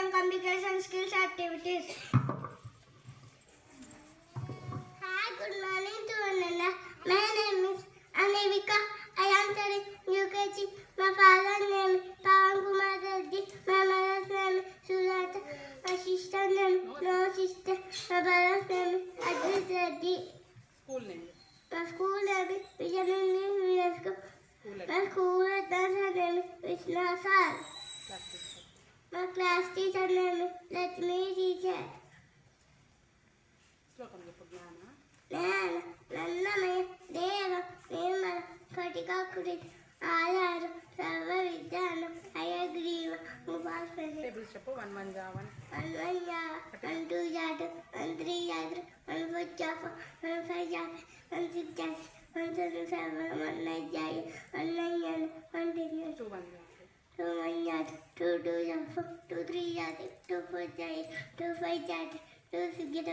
and communication skills activities. Hi, good morning to all. My name is Anevika. I am studying UKG. My father's name is Pawan Kumar Reddy. My mother's name is Sulata. My sister's name is No Sister. My brother's name is Adrit Reddy. School name. My school name is Vijayanandi UNESCO. My school teacher name is Vishnu Sir. My class teacher name is Lakshmi teacher. శ్లోకం చెప్పు జ్ఞాన నేను నన్నమయ దేవ నిర్మల కటికాకుడి ఆధార సర్వ విద్యానం అయగ్రీవ ఉపాసన tables చెప్పు 1 1 जा 1 అన్వయ్య అంటూ జాత అంత్రి జాత అన్వచ్చాఫ అన్ఫైజాత అన్సిక్జాత అన్సను సర్వ అన్నయ్యాయ అన్నయ్యను కంటిన్యూ 2 1 जा 2 1 జాత 2 2 జాత 2 3 జాత 2 4 జాత 2 5 జాత 2 6 జాత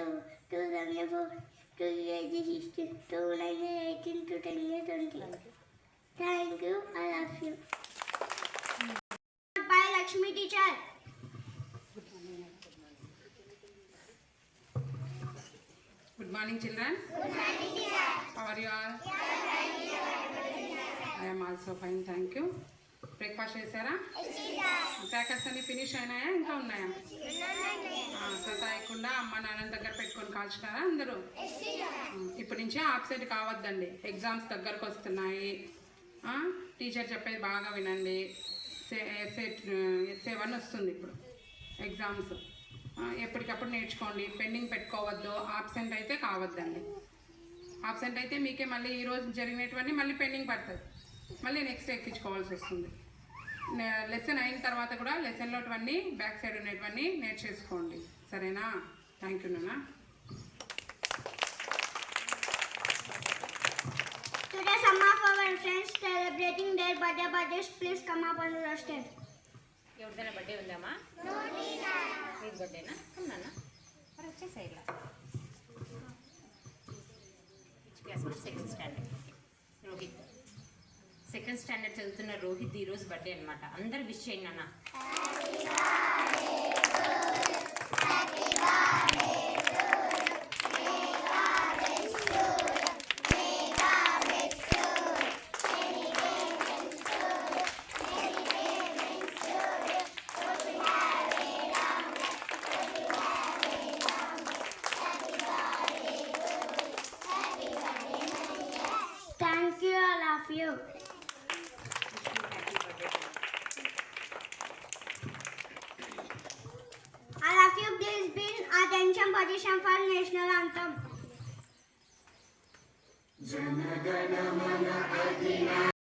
2 7 4 2 8 16 2 9 18 to 10 20. Thank you. I love you. By Lakshmi teacher. Good morning, children. Good morning, teacher. How are you all? I am also fine, thank you. Breakfast చేశారా? క్రాకర్స్ అన్ని ఫినిష్ అయినాయా ఇంకా ఉన్నాయా? సతాయకుండా అమ్మ నాన్న దగ్గర పెట్టుకొని కాల్చుతారా అందరూ? ఇప్పటి నుంచి ఆబ్సెంట్ కావద్దండి, ఎగ్జామ్స్ దగ్గరకు వస్తున్నాయి. టీచర్ చెప్పేది బాగా వినండి. ఎస్ఏ 1 వస్తుంది ఇప్పుడు ఎగ్జామ్స్. ఎప్పటికప్పుడు నేర్చుకోండి, పెండింగ్ పెట్టుకోవద్దు. ఆబ్సెంట్ అయితే కావద్దండి. ఆబ్సెంట్ అయితే మీకే మళ్ళీ ఈరోజు జరిగినటువంటి మళ్ళీ పెండింగ్ పడుతుంది, మళ్ళీ నెక్స్ట్ ఎక్కించుకోవాల్సి వస్తుంది. లెసన్ అయిన తర్వాత కూడా లెసన్లోటివన్నీ బ్యాక్ సైడ్ ఉన్నటువంటి నేర్చేసుకోండి, సరేనా? థ్యాంక్ యూ నాన్న. Today some of our friends celebrating their birthdays. Please come up on the stage. ఎవరిదైనా బర్త్డే ఉందామా? నీది బర్త్డేనా? ఉన్నానా? మరి వచ్చేసాయి ఇలా. Class 2nd standard Rohit. 2nd standard చదువుతున్న రోహిత్ ఈరోజు బర్త్డే అనమాట. అందరు విష్ చేయండి అన్న. Thank you, all of you. All of you, please be in attention position for national anthem.